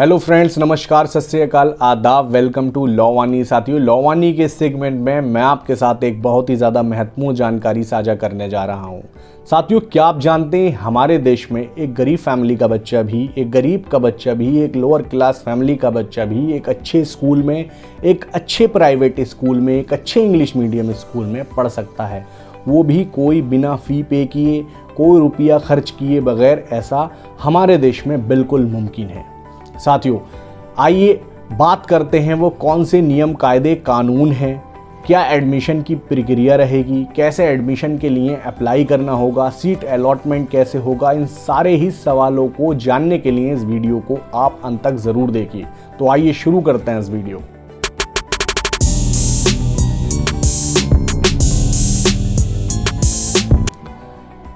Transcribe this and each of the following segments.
Hello friends, नमस्कार, सत श्री अकाल, आदाब, वेलकम टू लॉवानी। साथियों, लॉवानी के सेगमेंट में मैं आपके साथ एक बहुत ही ज़्यादा महत्वपूर्ण जानकारी साझा करने जा रहा हूं। साथियों, क्या आप जानते हैं हमारे देश में एक गरीब फैमिली का बच्चा भी, एक गरीब का बच्चा भी, एक लोअर क्लास फैमिली का बच्चा भी एक अच्छे स्कूल में, एक अच्छे प्राइवेट स्कूल में, एक अच्छे इंग्लिश मीडियम स्कूल में पढ़ सकता है, वो भी कोई बिना फ़ी पे किए, कोई रुपया खर्च किए बगैर। ऐसा हमारे देश में बिल्कुल मुमकिन है। साथियों, आइए बात करते हैं वो कौन से नियम, कायदे, कानून हैं, क्या एडमिशन की प्रक्रिया रहेगी, कैसे एडमिशन के लिए अप्लाई करना होगा, सीट अलॉटमेंट कैसे होगा। इन सारे ही सवालों को जानने के लिए इस वीडियो को आप अंत तक ज़रूर देखिए। तो आइए शुरू करते हैं इस वीडियो।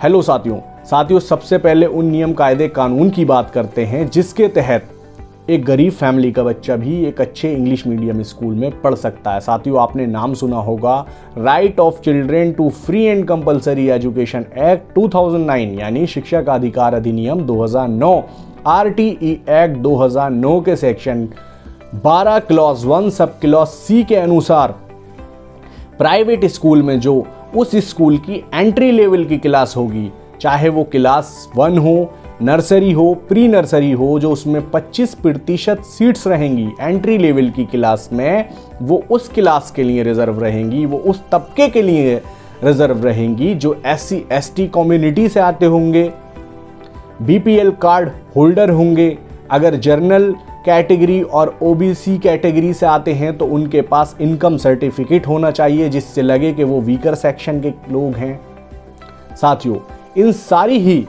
हेलो साथियों, सबसे पहले उन नियम, कायदे, कानून की बात करते हैं जिसके तहत एक गरीब फैमिली का बच्चा भी एक अच्छे इंग्लिश मीडियम स्कूल में पढ़ सकता है। साथियों, आपने नाम सुना होगा right of children to free and compulsory education act 2009 यानी शिक्षा का अधिकार अधिनियम 2009, RTE एक्ट 2009 के section 12 clause 1 sub clause C के अनुसार प्राइवेट स्कूल में जो उस स्कूल की एंट्री लेवल की क्लास होगी, चाहे वो क्लास 1 हो, नर्सरी हो, प्री नर्सरी हो, जो उसमें 25% सीट्स रहेंगी एंट्री लेवल की क्लास में, वो उस क्लास के लिए रिजर्व रहेंगी, वो उस तबके के लिए रिजर्व रहेंगी जो SC ST कम्युनिटी से आते होंगे, BPL कार्ड होल्डर होंगे। अगर जनरल कैटेगरी और OBC कैटेगरी से आते हैं तो उनके पास इनकम सर्टिफिकेट होना चाहिए जिससे लगे कि वो वीकर सेक्शन के लोग हैं। साथियों, इन सारी ही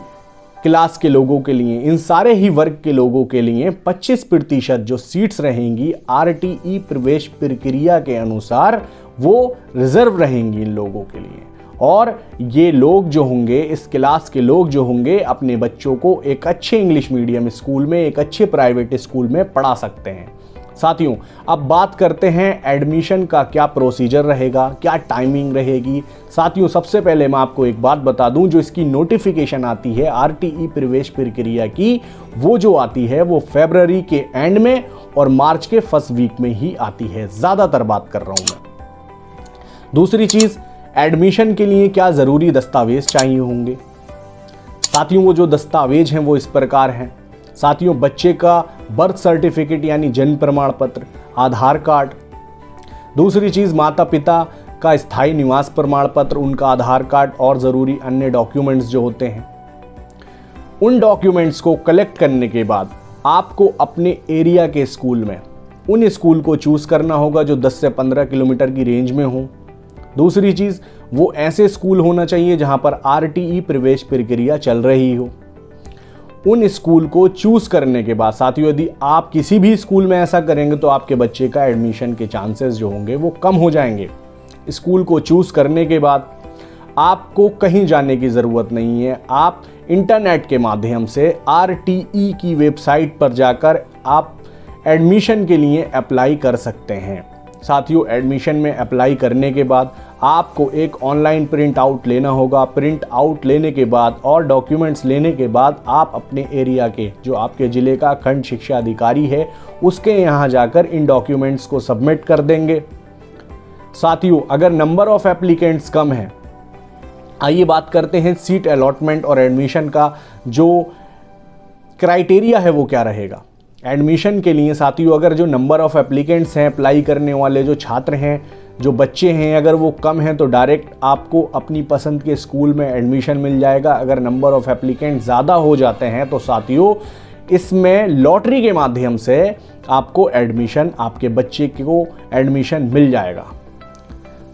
क्लास के लोगों के लिए, इन सारे ही वर्ग के लोगों के लिए 25% जो सीट्स रहेंगी RTE प्रवेश प्रक्रिया के अनुसार वो रिजर्व रहेंगी इन लोगों के लिए। और ये लोग जो होंगे, इस क्लास के लोग जो होंगे, अपने बच्चों को एक अच्छे इंग्लिश मीडियम स्कूल में, एक अच्छे प्राइवेट स्कूल में पढ़ा सकते हैं। साथियों, अब बात करते हैं एडमिशन का क्या प्रोसीजर रहेगा, क्या टाइमिंग रहेगी। साथियों, सबसे पहले मैं आपको एक बात बता दूं, जो इसकी नोटिफिकेशन आती है RTE प्रवेश प्रक्रिया की, वो जो आती है वो फरवरी के एंड में और मार्च के फर्स्ट वीक में ही आती है। ज़्यादातर बात कर रहा हूं मैं। दूसरी चीज़, एडमिशन के लिए क्या ज़रूरी दस्तावेज चाहिए होंगे। साथियों, वो जो दस्तावेज हैं वो इस प्रकार हैं। साथियों, बच्चे का बर्थ सर्टिफिकेट यानी जन्म प्रमाण पत्र, आधार कार्ड। दूसरी चीज़, माता पिता का स्थायी निवास प्रमाण पत्र, उनका आधार कार्ड और ज़रूरी अन्य डॉक्यूमेंट्स जो होते हैं। उन डॉक्यूमेंट्स को कलेक्ट करने के बाद आपको अपने एरिया के स्कूल में उन स्कूल को चूज़ करना होगा जो 10 से 15 किलोमीटर की रेंज में हो। दूसरी चीज़, वो ऐसे स्कूल होना चाहिए जहाँ पर RTE प्रवेश प्रक्रिया चल रही हो। उन स्कूल को चूज़ करने के बाद साथियों, यदि आप किसी भी स्कूल में ऐसा करेंगे तो आपके बच्चे का एडमिशन के चांसेस जो होंगे वो कम हो जाएंगे। स्कूल को चूज़ करने के बाद आपको कहीं जाने की ज़रूरत नहीं है। आप इंटरनेट के माध्यम से RTE की वेबसाइट पर जाकर आप एडमिशन के लिए अप्लाई कर सकते हैं। साथियों, एडमिशन में अप्लाई करने के बाद आपको एक ऑनलाइन प्रिंट आउट लेना होगा। प्रिंट आउट लेने के बाद और डॉक्यूमेंट्स लेने के बाद आप अपने एरिया के, जो आपके ज़िले का खंड शिक्षा अधिकारी है, उसके यहाँ जाकर इन डॉक्यूमेंट्स को सबमिट कर देंगे। साथियों, अगर नंबर ऑफ एप्लीकेंट्स कम है, आइए बात करते हैं सीट अलॉटमेंट और एडमिशन का जो क्राइटेरिया है वो क्या रहेगा। एडमिशन के लिए साथियों, अगर जो नंबर ऑफ एप्लीकेंट्स हैं, अप्लाई करने वाले जो छात्र हैं, जो बच्चे हैं, अगर वो कम हैं तो डायरेक्ट आपको अपनी पसंद के स्कूल में एडमिशन मिल जाएगा। अगर नंबर ऑफ एप्लीकेंट ज़्यादा हो जाते हैं तो साथियों, इसमें लॉटरी के माध्यम से आपको एडमिशन, आपके बच्चे को एडमिशन मिल जाएगा।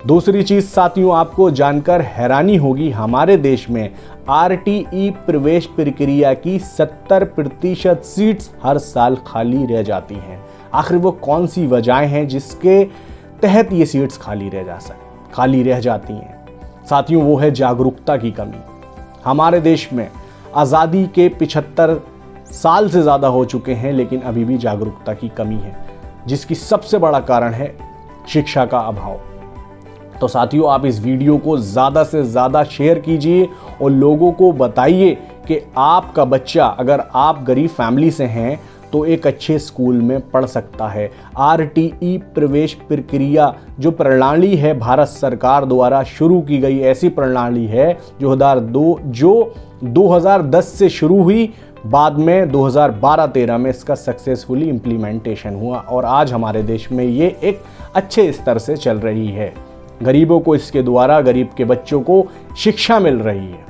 दूसरी चीज़ साथियों, आपको जानकर हैरानी होगी, हमारे देश में RTE प्रवेश प्रक्रिया की 70% सीट्स हर साल खाली रह जाती हैं। आखिर वो कौन सी वजहें हैं जिसके तहत ये सीट्स खाली रह जाती हैं। साथियों, वो है जागरूकता की कमी। हमारे देश में आज़ादी के 75 साल से ज़्यादा हो चुके हैं, लेकिन अभी भी जागरूकता की कमी है, जिसकी सबसे बड़ा कारण है शिक्षा का अभाव। तो साथियों, आप इस वीडियो को ज़्यादा से ज़्यादा शेयर कीजिए और लोगों को बताइए कि आपका बच्चा, अगर आप गरीब फैमिली से हैं तो एक अच्छे स्कूल में पढ़ सकता है। RTE प्रवेश प्रक्रिया जो प्रणाली है भारत सरकार द्वारा शुरू की गई ऐसी प्रणाली है जो 2010 से शुरू हुई, बाद में 2012-13 में इसका सक्सेसफुली इम्प्लीमेंटेशन हुआ और आज हमारे देश में ये एक अच्छे स्तर से चल रही है। गरीबों को इसके द्वारा, गरीब के बच्चों को शिक्षा मिल रही है।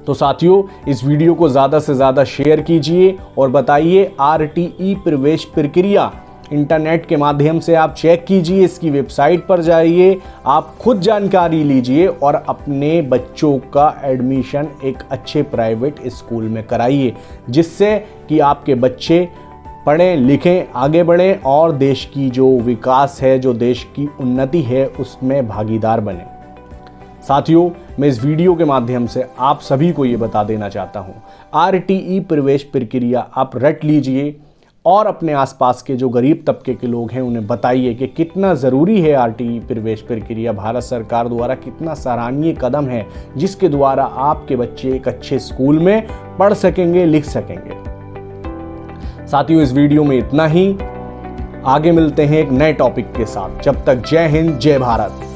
तो साथियों, इस वीडियो को ज़्यादा से ज़्यादा शेयर कीजिए और बताइए RTE प्रवेश प्रक्रिया इंटरनेट के माध्यम से आप चेक कीजिए, इसकी वेबसाइट पर जाइए, आप खुद जानकारी लीजिए और अपने बच्चों का एडमिशन एक अच्छे प्राइवेट स्कूल में कराइए, जिससे कि आपके बच्चे पढ़ें लिखें, आगे बढ़ें और देश की जो विकास है, जो देश की उन्नति है, उसमें भागीदार बने। साथियों, मैं इस वीडियो के माध्यम से आप सभी को ये बता देना चाहता हूँ, RTE प्रवेश प्रक्रिया आप रट लीजिए और अपने आसपास के जो गरीब तबके के लोग हैं उन्हें बताइए कि कितना ज़रूरी है RTE प्रवेश प्रक्रिया। भारत सरकार द्वारा कितना सराहनीय कदम है जिसके द्वारा आपके बच्चे एक अच्छे स्कूल में पढ़ सकेंगे, लिख सकेंगे। साथियों, इस वीडियो में इतना ही। आगे मिलते हैं एक नए टॉपिक के साथ। जब तक जय हिंद, जय भारत।